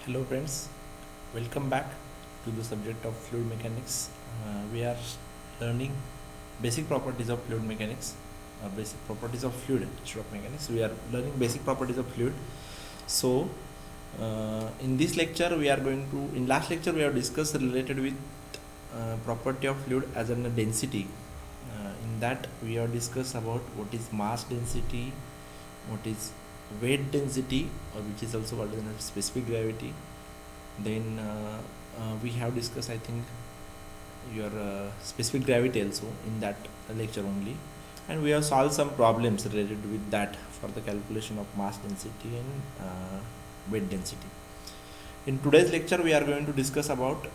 Hello friends, welcome back to the subject of fluid mechanics. We are learning basic properties of fluid mechanics, basic properties of fluid instead of mechanics. We are learning basic properties of fluid. So, in this lecture, we are going to, in last lecture, we have discussed related with property of fluid as a density. In that, we have discussed about what is mass density, what is weight density, or which is also called as specific gravity. Then we have discussed, I think, your specific gravity also in that lecture only, and we have solved some problems related with that for the calculation of mass density and weight density. In today's lecture, we are going to discuss about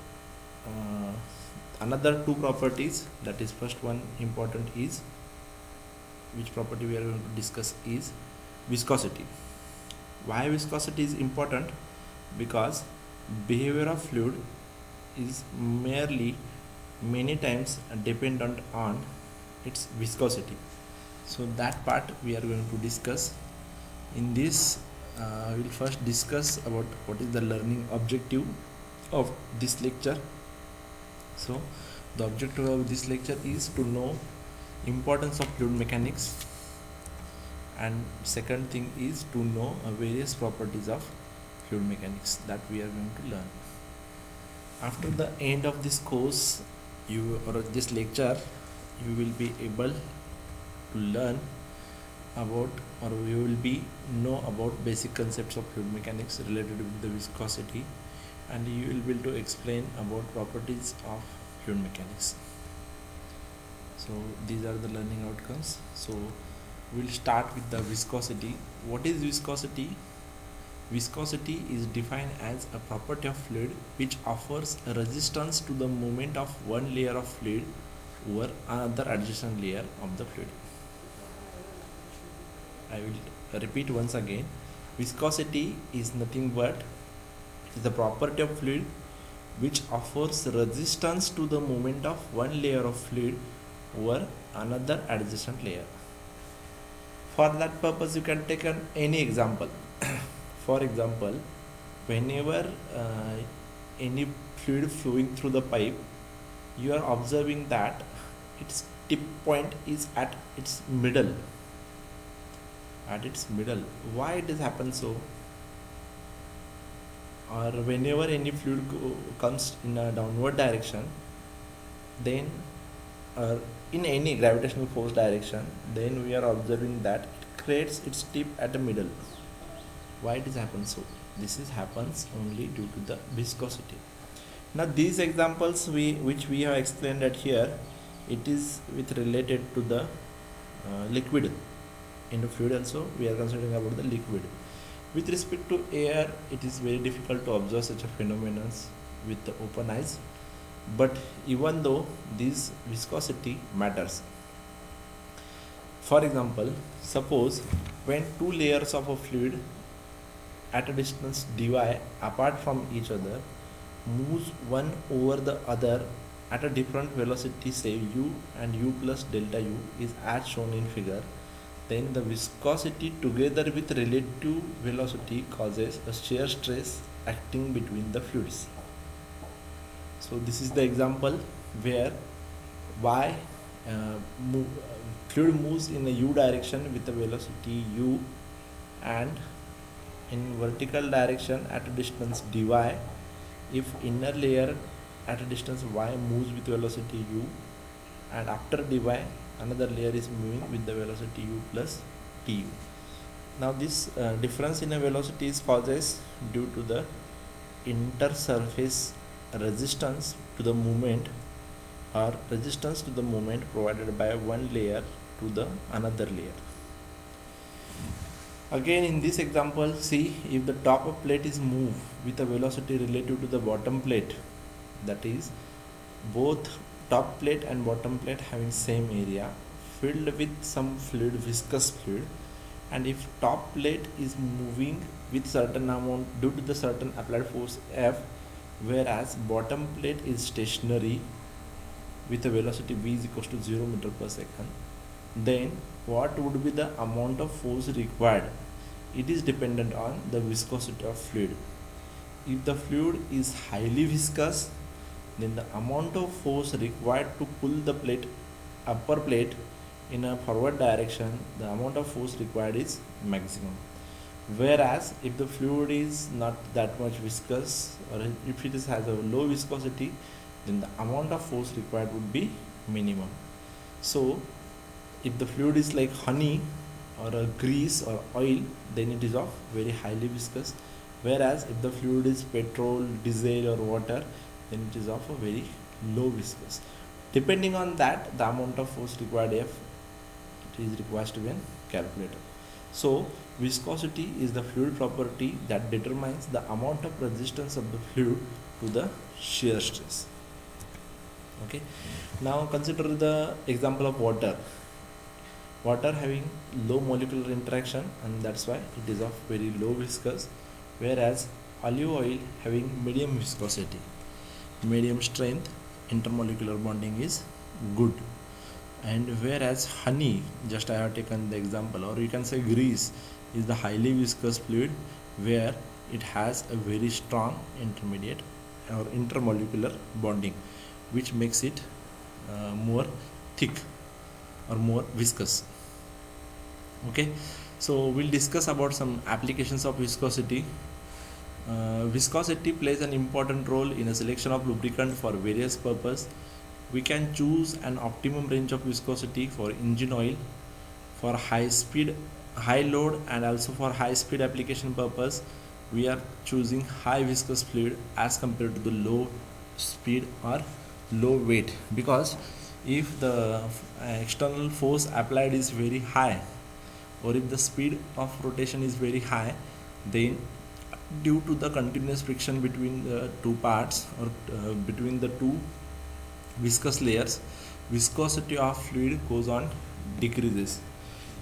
another two properties. That is, first one important is, which property we are going to discuss is viscosity. Why viscosity is important? Because behavior of fluid is merely many times dependent on its viscosity. So that part we are going to discuss. In this, we'll first discuss about what is the learning objective of this lecture. So the objective of this lecture is to know importance of fluid mechanics, and second thing is to know various properties of fluid mechanics that we are going to learn. After the end of this course, this lecture, you will be able to learn about, or you will be know about basic concepts of fluid mechanics related with the viscosity, and you will be able to explain about properties of fluid mechanics. So these are the learning outcomes. So we'll start with the viscosity. What is viscosity? Viscosity is defined as a property of fluid which offers a resistance to the movement of one layer of fluid over another adjacent layer of the fluid. I will repeat once again. Viscosity is nothing but the property of fluid which offers resistance to the movement of one layer of fluid over another adjacent layer. For that purpose, you can take any example. For example, whenever any fluid flowing through the pipe, you are observing that its tip point is at its middle. At its middle. Why it has happened so? Or whenever any fluid comes in a downward direction, then in any gravitational force direction, then we are observing that it creates its tip at the middle. Why it is happens so? This is happens only due to the viscosity. Now these examples which we have explained at here, it is with related to the liquid. In the fluid also we are considering about the liquid. With respect to air, it is very difficult to observe such a phenomenon with the open eyes, but even though this viscosity matters. For example, suppose when two layers of a fluid at a distance dy apart from each other moves one over the other at a different velocity, say u and u plus delta u is as shown in figure, then the viscosity together with relative velocity causes a shear stress acting between the fluids. So this is the example where y fluid moves in a u direction with a velocity u, and in vertical direction at a distance dy, if inner layer at a distance y moves with velocity u, and after dy another layer is moving with the velocity u plus tu. Now this difference in a velocity is causes due to the intersurface resistance to the movement, or resistance to the movement provided by one layer to the another layer. Again, in this example, see, if the top of plate is moved with a velocity relative to the bottom plate, that is, both top plate and bottom plate having same area filled with some fluid, viscous fluid, and if top plate is moving with certain amount due to the certain applied force F, whereas bottom plate is stationary with a velocity v is equals to 0 meter per second, then what would be the amount of force required? It is dependent on the viscosity of fluid. if the fluid is highly viscous, then the amount of force required to pull the upper plate in a forward direction, the amount of force required is maximum. Whereas if the fluid is not that much viscous, or if it has a low viscosity, then the amount of force required would be minimum. So if the fluid is like honey or a grease or oil, then it is of very highly viscous. Whereas if the fluid is petrol, diesel or water, then it is of a very low viscous. Depending on that, the amount of force required it is required to be calculated. So viscosity is the fluid property that determines the amount of resistance of the fluid to the shear stress. Okay, now consider the example of water. Water having low molecular interaction, and that's why it is of very low viscous, whereas olive oil having medium viscosity, medium strength, intermolecular bonding is good. And whereas honey, just I have taken the example, or you can say grease, is the highly viscous fluid where it has a very strong intermediate or intermolecular bonding, which makes it more thick or more viscous. Okay, so we'll discuss about some applications of viscosity. Viscosity plays an important role in a selection of lubricant for various purposes. We can choose an optimum range of viscosity for engine oil, for high speed, high load, and also for high speed application purpose. We are choosing high viscous fluid as compared to the low speed or low weight, because if the external force applied is very high, or if the speed of rotation is very high, then due to the continuous friction between the two parts, or between the two viscous layers, viscosity of fluid goes on decreases.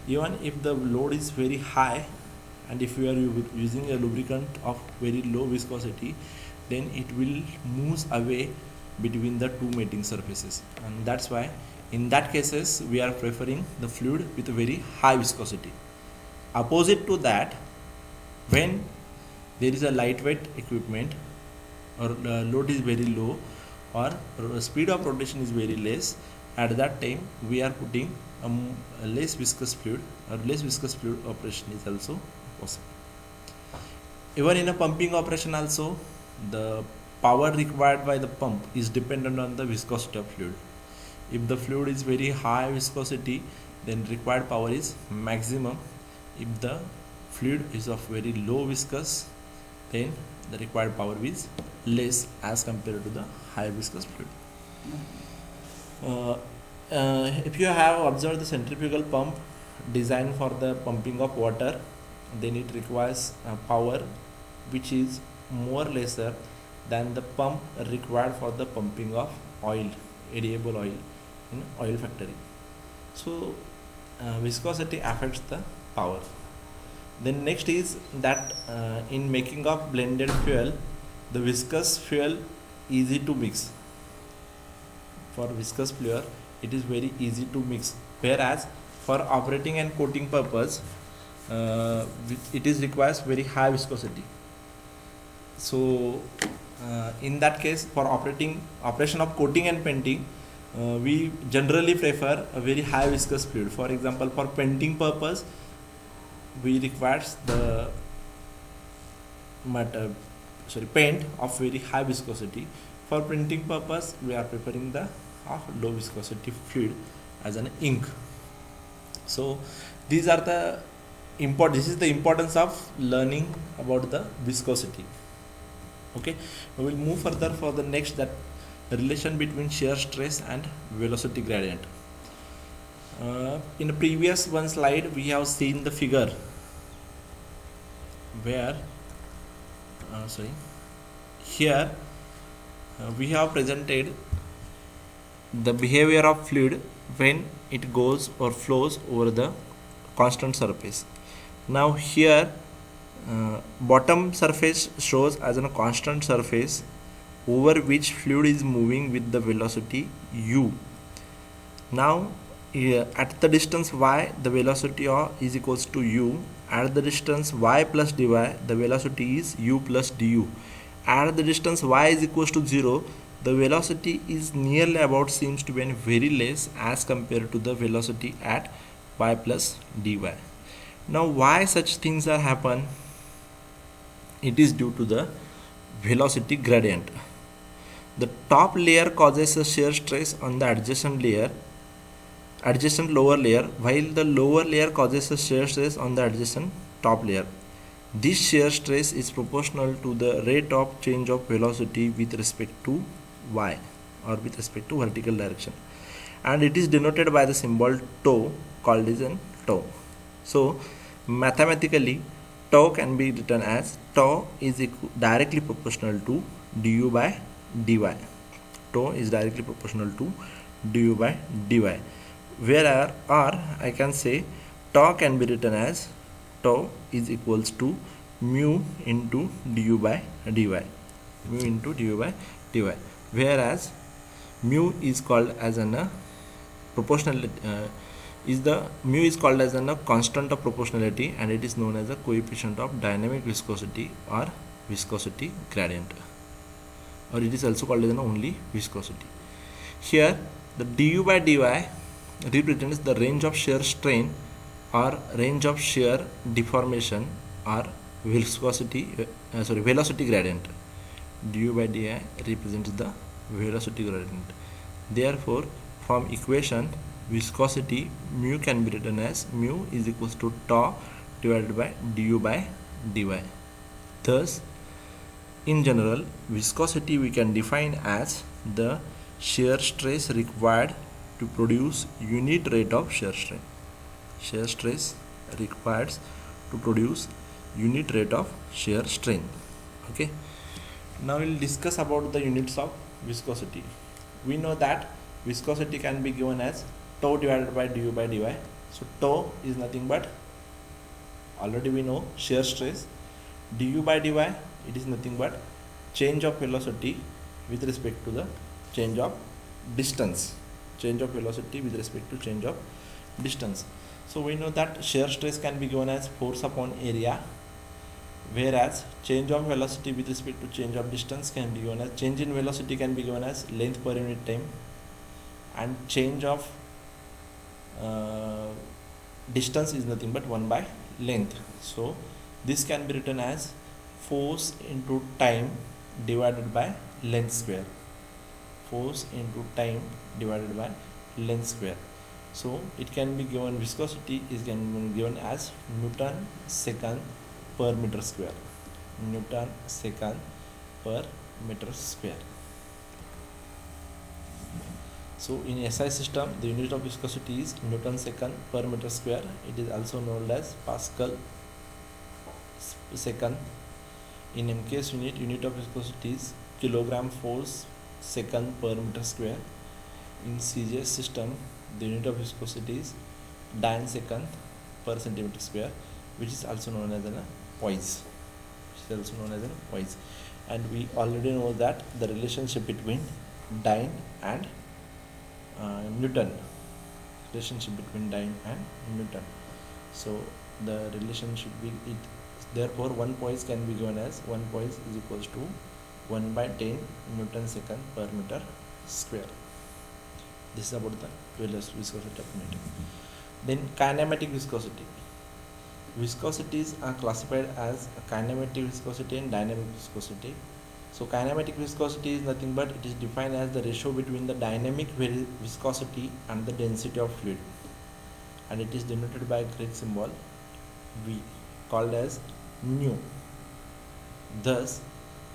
Even if the load is very high, and if you are using a lubricant of very low viscosity, then it will move away between the two mating surfaces, and that's why in that cases we are preferring the fluid with a very high viscosity. Opposite to that, when there is a lightweight equipment, or the load is very low, or speed of rotation is very less, at that time we are putting a less viscous fluid, or less viscous fluid operation is also possible. Even in a pumping operation also, the power required by the pump is dependent on the viscosity of fluid. If the fluid is very high viscosity, then required power is maximum. If the fluid is of very low viscous, then the required power is less as compared to the high viscous fluid. If you have observed the centrifugal pump designed for the pumping of water, then it requires power which is more lesser than the pump required for the pumping of oil, edible oil in oil factory. So viscosity affects the power. Then next is that in making of blended fuel, the viscous fuel easy to mix. For viscous fuel, it is very easy to mix, whereas for operating and coating purpose, it is requires very high viscosity. So in that case, for operation of coating and painting, we generally prefer a very high viscous fluid. For example, for painting purpose, we requires the paint of very high viscosity. For printing purpose, we are preferring the low viscosity fluid as an ink. So these are the this is the importance of learning about the viscosity. Okay, we will move further for the next, that the relation between shear stress and velocity gradient. In the previous one slide, we have seen the figure where here we have presented the behavior of fluid when it goes or flows over the constant surface. Now here bottom surface shows as a constant surface over which fluid is moving with the velocity u. Now at the distance y, the velocity is equals to u. At the distance y plus dy, the velocity is u plus du. at the distance y is equals to 0, the velocity is nearly about seems to be very less as compared to the velocity at y plus dy. Now why such things are happen? It is due to the velocity gradient. The top layer causes a shear stress on the adjacent lower layer, while the lower layer causes a shear stress on the adjacent top layer. This shear stress is proportional to the rate of change of velocity with respect to y, or with respect to vertical direction, and it is denoted by the symbol tau, called as an tau. So mathematically, tau can be written as tau is directly proportional to du by dy. Tau is directly proportional to du by dy. Where or I can say tau can be written as tau is equals to mu into du by dy. Mu into du by dy. Whereas mu is called as an proportional mu is called as a constant of proportionality, and it is known as a coefficient of dynamic viscosity or viscosity gradient, or it is also called as only viscosity. Here the du by dy represents the range of shear strain or range of shear deformation or velocity gradient. Du by dy represents the velocity gradient. Therefore, from equation viscosity, mu can be written as mu is equals to tau divided by du by dy. Thus, in general, viscosity we can define as the shear stress required to produce unit rate of shear strain. Shear stress requires to produce unit rate of shear strain. Okay. Now we'll discuss about the units of viscosity. We know that viscosity can be given as tau divided by du by dy. So tau is nothing but, already we know, shear stress. Du by dy, it is nothing but change of velocity with respect to the change of distance. Change of velocity with respect to change of distance. So we know that shear stress can be given as force upon area, whereas change of velocity with respect to change of distance can be given as, change in velocity can be given as length per unit time, and change of distance is nothing but 1 by length. So this can be written as force into time divided by length square. Force into time divided by length square. So it can be given, viscosity is can be given as Newton second per meter square. Newton second per meter square. So in SI system, the unit of viscosity is Newton second per meter square. It is also known as Pascal second. In MKS unit of viscosity is kilogram force second per meter square. In CGS system, the unit of viscosity is Dyn second per centimeter square, which is also known as a poise. And we already know that the relationship between Dyn and Newton. So the relationship therefore one poise can be given as, one poise is equals to 1 by 10 Newton second per meter square. This is about the viscosity of unit. Then kinematic viscosity. Viscosities are classified as kinematic viscosity and dynamic viscosity. So kinematic viscosity is nothing but, it is defined as the ratio between the dynamic viscosity and the density of fluid, and it is denoted by a Greek symbol V, called as nu. Thus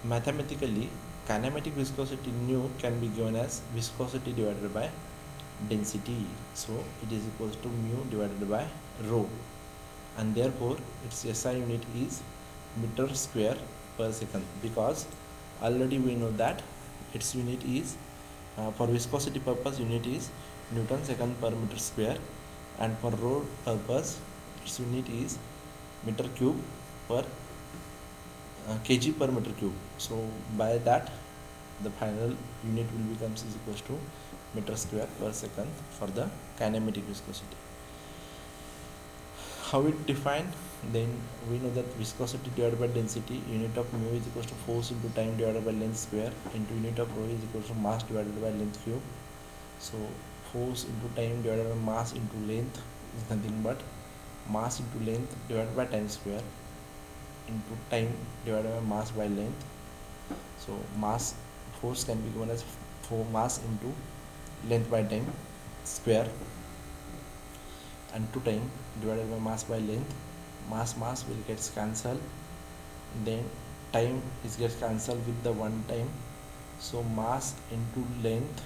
mathematically, kinematic viscosity nu can be given as viscosity divided by density. So it is equals to mu divided by rho, and therefore its SI unit is meter square per second, because already we know that its unit is for viscosity purpose unit is Newton second per meter square, and for rho purpose its unit is meter cube per kg per meter cube. So by that the final unit will become is equals to meter square per second for the kinematic viscosity. how it defined? Then we know that viscosity divided by density, unit of mu is equals to force into time divided by length square into unit of rho is equals to mass divided by length cube. So force into time divided by mass into length is nothing but mass into length divided by time square into time divided by mass by length. So mass force can be given as for mass into length by time square and 2 time divided by mass by length. Mass will get cancelled, then time is gets cancelled with the 1 time, so mass into length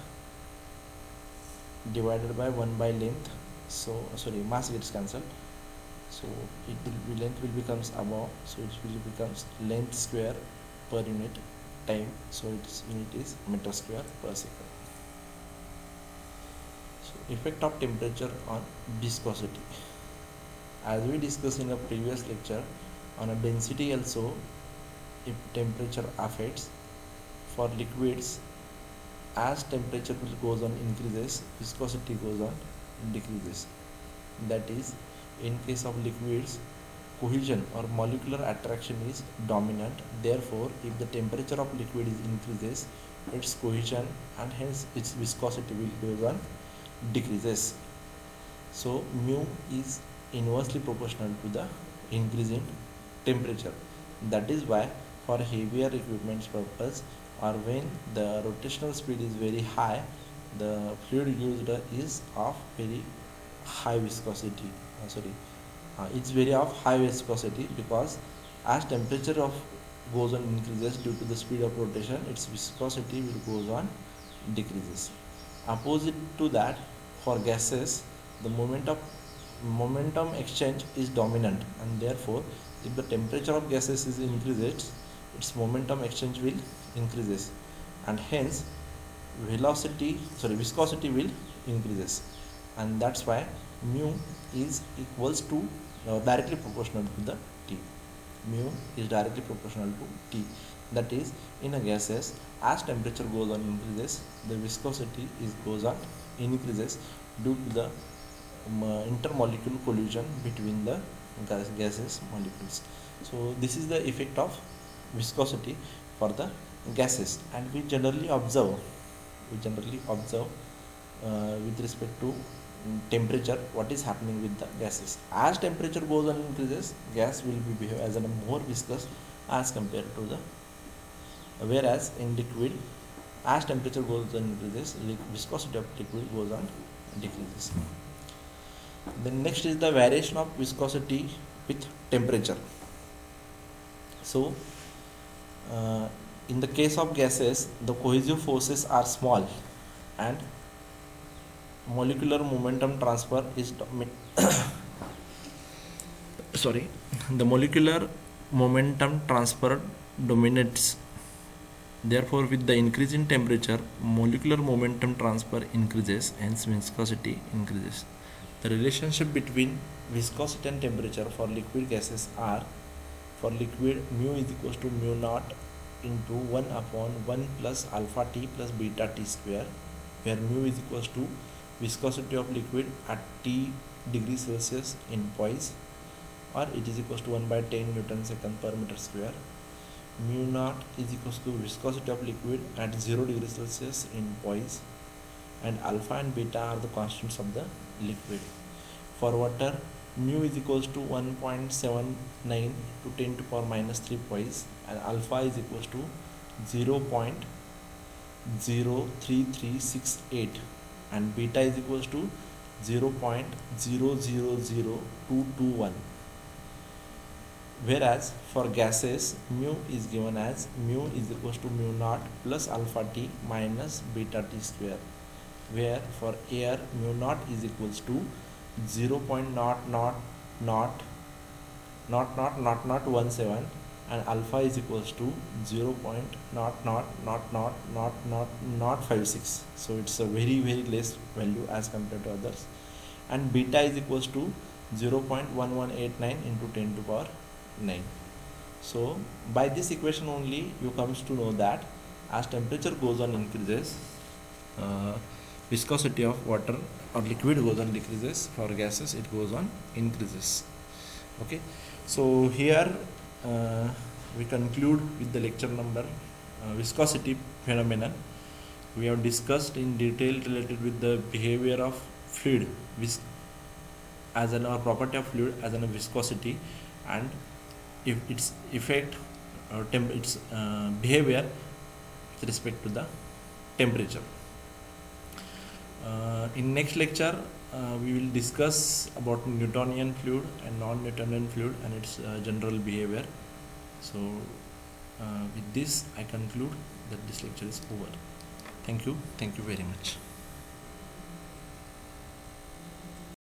divided by 1 by length. So sorry, mass gets cancelled, so it will be length will becomes above, so it will becomes length square per unit time, so its unit is meter square per second. So effect of temperature on viscosity, as we discussed in a previous lecture, on a density also, if temperature affects, for liquids, as temperature will goes on increases, viscosity goes on decreases. That is, in case of liquids, cohesion or molecular attraction is dominant. Therefore, if the temperature of liquid is increases, its cohesion and hence its viscosity will goes on decreases. So mu is inversely proportional to the increase in temperature. That is why for heavier equipment's purpose, or when the rotational speed is very high, the fluid used is of very high viscosity. It's very of high viscosity, because as temperature of goes on increases due to the speed of rotation, its viscosity will goes on decreases. Opposite to that, for gases, the momentum exchange is dominant, and therefore if the temperature of gases is increases, its momentum exchange will increases, and hence viscosity will increases, and that's why mu is equals to directly proportional to the T. Mu is directly proportional to T. That is, in a gases, as temperature goes on increases, the viscosity goes on increases due to the intermolecular collision between the gases molecules. So this is the effect of viscosity for the gases, and we generally observe with respect to temperature what is happening with the gases. As temperature goes on increases, gas will be behave as a more viscous as compared to the, whereas in liquid, as temperature goes on increases, viscosity of liquid goes on decreases. Then next is the variation of viscosity with temperature. So in the case of gases, the cohesive forces are small and molecular momentum transfer is the molecular momentum transfer dominates. Therefore, with the increase in temperature, molecular momentum transfer increases, hence viscosity increases. The relationship between viscosity and temperature for liquid gases are, for liquid, mu is equals to mu naught into 1 upon 1 plus alpha t plus beta t square, where mu is equals to viscosity of liquid at T degree Celsius in poise, or it is equals to 1 by 10 Newton second per meter square. Mu naught is equals to viscosity of liquid at 0 degree Celsius in poise, and alpha and beta are the constants of the liquid. For water, mu is equals to 1.79 to 10 to power minus 3 poise, and alpha is equals to 0.03368, and beta is equals to 0.000221. Whereas for gases, mu is given as mu is equals to mu naught plus alpha t minus beta t square, where for air mu naught is equals to 0.0000017, and alpha is equals to 0.0000056. So it's a very less value as compared to others, and beta is equals to 0.1189 into 10 to power 9. So by this equation only you comes to know that as temperature goes on increases, viscosity of water or liquid goes on decreases. For gases it goes on increases. Okay, so here we conclude with the lecture number viscosity phenomenon. We have discussed in detail related with the behavior of fluid as an or property of fluid as an viscosity, and if its effect or its behavior with respect to the temperature. In next lecture we will discuss about Newtonian fluid and non-Newtonian fluid and its general behavior. So with this I conclude that this lecture is over. Thank you very much.